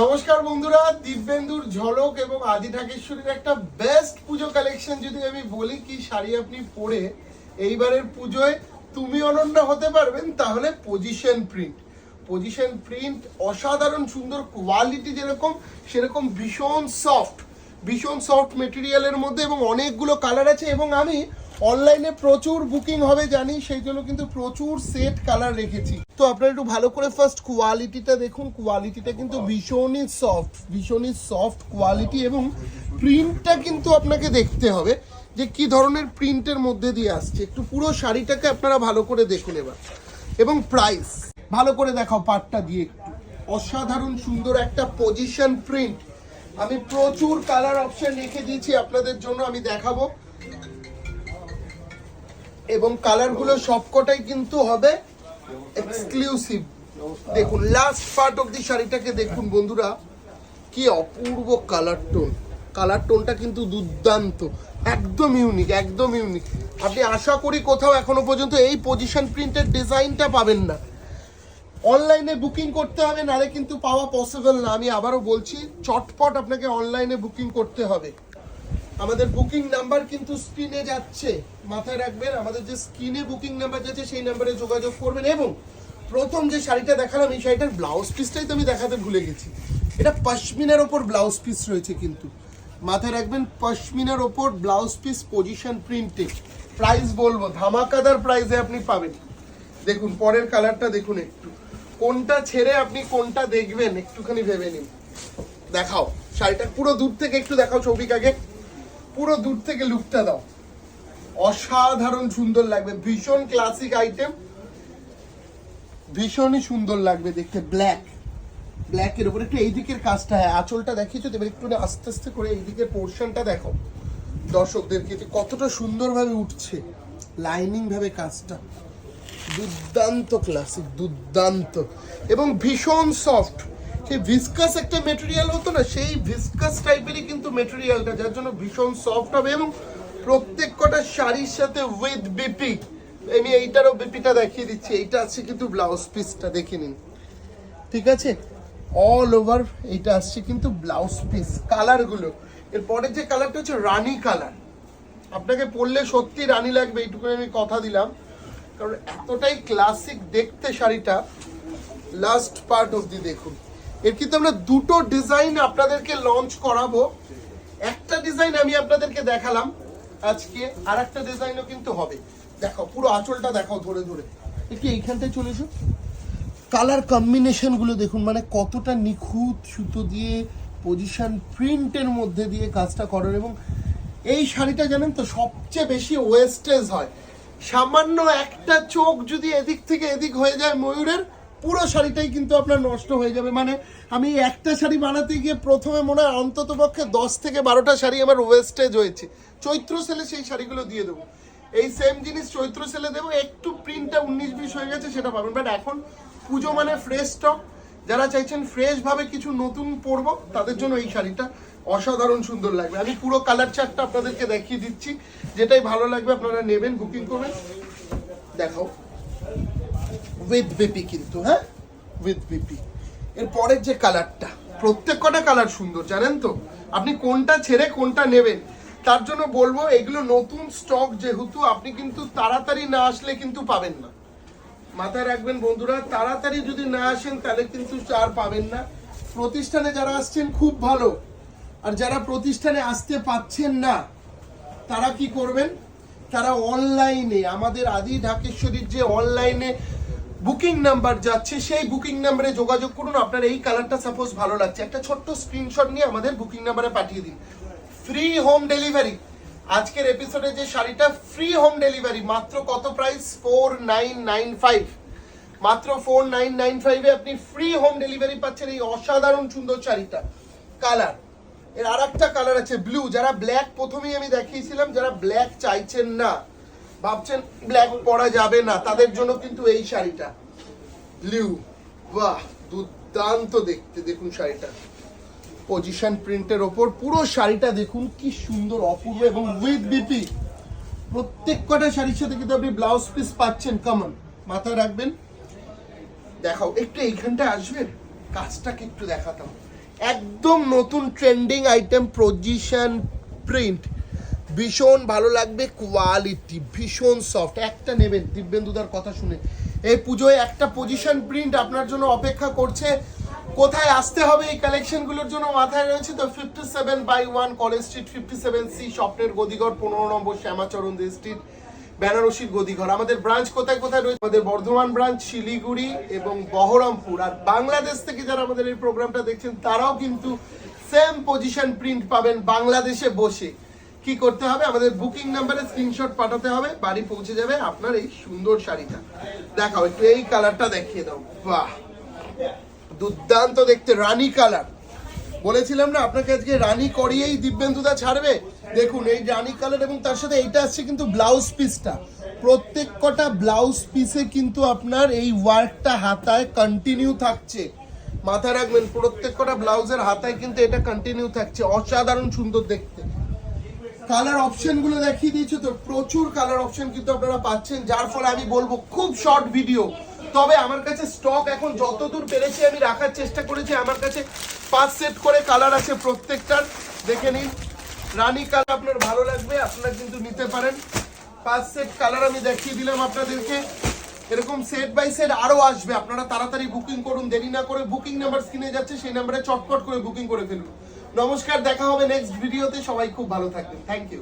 নমস্কার বন্ধুরা, দিব্যেন্দুর ঝলক এবং আদি ঢাকেশ্বরীর একটা বেস্ট পুজো কালেকশন যদি আমি বলি কি শাড়ি আপনি পরে এইবারের পুজোয় তুমি অনন্য হতে পারবেন, তাহলে পজিশন প্রিন্ট অসাধারণ সুন্দর, কোয়ালিটি যেরকম সেরকম ভীষণ সফট মেটেরিয়ালের মধ্যে এবং অনেকগুলো কালার আছে। এবং আমি অনলাইনে প্রচুর বুকিং হবে জানি, সেই জন্য কিন্তু প্রচুর সেট কালার রেখেছি। তো আপনারা একটু ভালো করে ফার্স্ট কোয়ালিটিটা দেখুন। কোয়ালিটিটা কিন্তু ভীষণই সফট কোয়ালিটি এবং প্রিন্টটা কিন্তু আপনাকে দেখতে হবে যে কি ধরনের প্রিন্টের মধ্যে দিয়ে আসছে। একটু পুরো শাড়িটাকে আপনারা ভালো করে দেখুন এবার। এবং প্রাইস ভালো করে দেখাও পাটটা দিয়ে একটু। অসাধারণ সুন্দর একটা পজিশন প্রিন্ট। আমি প্রচুর কালার অপশন রেখে দিয়েছি আপনাদের জন্য, আমি দেখাবো। এবং কালারগুলো সবকটাই কিন্তু হবে এক্সক্লুসিভ। দেখুন লাস্ট পার্ট অফ দি শাড়িটাকে দেখুন বন্ধুরা, কি অপূর্ব কালার টোনটা কিন্তু দুর্দান্ত, একদম ইউনিক। আপনি আশা করি কোথাও এখনো পর্যন্ত এই পজিশন প্রিন্টের ডিজাইনটা পাবেন না। অনলাইনে বুকিং করতে হবে, নালে কিন্তু পাওয়া পসিবল না। আমি আবারও বলছি, চটপট আপনাকে অনলাইনে বুকিং করতে হবে। আমাদের বুকিং নাম্বার কিন্তু স্ক্রিনে যাচ্ছে, মাথায় রাখবেন। আমাদের যে স্ক্রিনে বুকিং নাম্বার যাচ্ছে সেই নাম্বারে যোগাযোগ করবেন। এবং প্রথম যে শাড়িটা দেখালাম, এই শাড়িটার ব্লাউজ পিসটাই তো আমি দেখাতে ভুলে গেছি। এটা পশমিনার ওপর ব্লাউজ পিস রয়েছে, কিন্তু মাথায় রাখবেন পশমিনার ওপর ব্লাউজ পিস পজিশন প্রিন্টে। প্রাইস বলবো ধামাকাদার প্রাইসে আপনি পাবেন। দেখুন পরের কালারটা দেখুন, একটু কোনটা ছেড়ে আপনি কোনটা দেখবেন একটুখানি ভেবে নিন। দেখাও শাড়িটা পুরো দূর থেকে একটু দেখাও, সৌভিকাকে পুরো দূর থেকে লুকটা দাও। অসাধারণ সুন্দর লাগবে, ভীষণ ক্লাসিক আইটেম, ভীষণই সুন্দর লাগবে দেখতে। ব্ল্যাকের উপর একটু এই দিকের কাজটা, হ্যাঁ আঁচলটা দেখিয়েছো, এবার একটু আস্তে আস্তে করে এই দিকের পোর্শনটা দেখো দর্শকদেরকে, কতটা সুন্দরভাবে উঠছে লাইনিং ভাবে কাজটা। দুর্দান্ত ক্লাসিক, দুর্দান্ত এবং ভীষণ সফট। সেই ভিসকাস একটা মেটেরিয়াল হতো না, সেই ভিসকাস টাইপেরই কিন্তু মেটেরিয়ালটা, যার জন্য ভীষণ সফট হবে। এবং প্রত্যেক কটা শাড়ির সাথে উইথ বিপি, আমি এইটারও বিপিটা দেখিয়ে দিচ্ছি। এইটা আছে কিন্তু ব্লাউজ পিসটা দেখে নিন, ঠিক আছে। অল ওভার এইটা আসছে কিন্তু ব্লাউজ পিস। কালারগুলো, এরপরে যে কালারটা হচ্ছে রানী কালার, আপনাকে পরলে সত্যি রানী লাগবে, এইটুকু আমি কথা দিলাম, কারণ এতটাই ক্লাসিক দেখতে শাড়িটা। লাস্ট পার্ট অবধি দেখুন। এর কিন্তু আমরা দুটো ডিজাইন আপনাদেরকে লঞ্চ করাবো। একটা ডিজাইন আমি আপনাদেরকে দেখালাম আজকে, আর একটা ডিজাইনও কিন্তু হবে। দেখাও পুরো আঁচলটা দেখাও ধরে একটু এইখানটায় চলে এসো। কালার কম্বিনেশন গুলো দেখুন, মানে কতটা নিখুঁত সুতো দিয়ে পজিশন প্রিন্টের মধ্যে দিয়ে কাজটা করার। এবং এই শাড়িটা জানেন তো সবচেয়ে বেশি ওয়েস্টেজ হয়। সামান্য একটা চোখ যদি এদিক থেকে এদিক হয়ে যায় ময়ূরের, পুরো শাড়িটাই কিন্তু আপনার নষ্ট হয়ে যাবে। মানে আমি একটা শাড়ি বানাতে গিয়ে প্রথমে মনে হয় অন্তত পক্ষে 10 থেকে 12টা শাড়ি আমার ওয়েস্টেজ হয়েছে। চৈত্র সেলে সেই শাড়িগুলো দিয়ে দেবো, এই সেম জিনিস চৈত্র সেলে দেবো। একটু প্রিন্টটা 19-20 হয়ে গেছে সেটা পাবেন, বাট এখন পুজো মানে ফ্রেশ স্টক। যারা চাইছেন ফ্রেশ ভাবে কিছু নতুন পরবো, তাদের জন্য এই শাড়িটা অসাধারণ সুন্দর লাগবে। আমি পুরো কালার চার্টটা আপনাদেরকে দেখিয়ে দিচ্ছি, যেটাই ভালো লাগবে আপনারা নেবেন, বুকিং করবেন। দেখাও উইথ বিপি কিন্তু, হ্যাঁ উইথ বিপি। এর পরের যে কালারটা, প্রত্যেক কটা কালার সুন্দর জানেন তো, আপনি কোনটা ছেড়ে কোনটা নেবেন। তার জন্য বলবো এগুলো নতুন স্টক যেহেতু, আপনি কিন্তু তাড়াতাড়ি না আসলে কিন্তু পাবেন না। মাথায় রাখবেন বন্ধুরা, তাড়াতাড়ি যদি না আসেন তাহলে কিন্তু আর পাবেন না। প্রতিষ্ঠানে যারা আসছেন খুব ভালো, আর যারা প্রতিষ্ঠানে আসতে পাচ্ছেন না তারা কি করবেন, তারা অনলাইনে আমাদের আদি ঢাকেশ্বরীর যে অনলাইনে বুকিং নাম্বার যাচ্ছে সেই বুকিং নাম্বারে যোগাযোগ করুন। আপনার এই কালারটা সাপোজ ভালো লাগছে, একটা ছোট্ট স্ক্রিনশট নিয়ে আমাদের বুকিং নাম্বারে পাঠিয়ে দিন। Free home delivery. আজকের এপিসোডে যে শাড়িটা ফ্রি হোম ডেলিভারি, মাত্র কত প্রাইস, 4995, মাত্র 4995 এ আপনি ফ্রি হোম ডেলিভারি পাচ্ছেন এই অসাধারণ সুন্দর শাড়িটা। কালার এর আর একটা কালার আছে ব্লু। যারা ব্ল্যাক প্রথমেই আমি দেখিয়েছিলাম, যারা ব্ল্যাক চাইছেন না, ভাবছেন ব্ল্যাক পরা যাবে না, তাদের জন্য কিন্তু এই শাড়িটা ব্লু। বাহ দুর্দান্ত দেখতে, দেখুন শাড়িটা পজিশন প্রিন্টের ওপর পুরো শাড়িটা দেখুন কি সুন্দর অপূর্ব এবং উইথ বিপি। প্রত্যেক কটা শাড়ির সাথে কিন্তু আপনি ব্লাউজ পিস পাচ্ছেন। কমন মাথায় রাখবেন। দেখাও একটু এইখানটা আসবেন, কাজটাকে একটু দেখাতাম। একদম নতুন ট্রেন্ডিং আইটেম পজিশন প্রিন্ট, ভীষণ ভালো লাগবে, কোয়ালিটি ভীষণ সফট। একটা নেবেন দিব্যেন্দুদার কথা শুনে, এই পুজোয় একটা পজিশন প্রিন্ট আপনার জন্য অপেক্ষা করছে। কোথায় আসতে হবে এই কালেকশনগুলোর জন্য মাথায় রয়েছে তো, 57/1 কলেজ স্ট্রিট, 57C স্বপ্নের গদিঘর, 15 নম্বর শ্যামাচরণ দে স্ট্রিট, বেনারসির গদিঘর। আমাদের ব্রাঞ্চ কোথায় কোথায় রয়েছে? আমাদের বর্ধমান ব্রাঞ্চ, শিলিগুড়ি এবং বহরমপুর। আর বাংলাদেশ থেকে যারা আমাদের এই প্রোগ্রামটা দেখছেন তারাও কিন্তু সেম পজিশন প্রিন্ট পাবেন বাংলাদেশে বসে। কি করতে হবে? আমাদের বুকিং নাম্বারে স্ক্রিনশট পাঠাতে হবে, বাড়ি পৌঁছে যাবে আপনার এই সুন্দর শাড়িটা। দেখাও একটু এই কালারটা দেখিয়ে দাও, বাহ দুর্দান্ত দেখতে, রানী কালার। বলেছিলাম না আপনাকে আজকে রানী করিয়েই দিব্যেন্দুদা ছাড়বে। দেখুন এই রানী কালার, এবং তার সাথে এইটা আসছে কিন্তু ব্লাউজ পিসটা, প্রত্যেক কটা ব্লাউজ পিসে কিন্তু আপনার এই ওয়ার্কটা হাতায় কন্টিনিউ থাকছে। মাথায় রাখবেন প্রত্যেক কটা ব্লাউজের হাতায় কিন্তু এটা কন্টিনিউ থাকছে, অসাধারণ সুন্দর দেখতে। কালার অপশন গুলো দেখিয়ে দিয়েছো তো, প্রচুর কালার অপশন কিন্তু আপনারা পাচ্ছেন, যার ফলে আমি বলবো খুব শর্ট ভিডিও, তবে আমার কাছে স্টক এখন যতদূর পেরেছি আমি রাখার চেষ্টা করেছি। আমার কাছে 5 সেট করে কালার আছে প্রত্যেকটার, দেখে নিন। রানী কালার আপনার ভালো লাগবে, আপনারা কিন্তু নিতে পারেন। 5 সেট কালার আমি দেখিয়ে দিলাম আপনাদেরকে, এরকম সেট বাই সেট আরো আসবে। আপনারা তাড়াতাড়ি বুকিং করুন, দেরি না করে। বুকিং নাম্বার স্ক্রিনে যাচ্ছে, সেই নাম্বারে চটপট করে বুকিং করে ফেলুন। নমস্কার, দেখা হবে নেক্সট ভিডিওতে, সবাই খুব ভালো থাকবেন, থ্যাংক ইউ।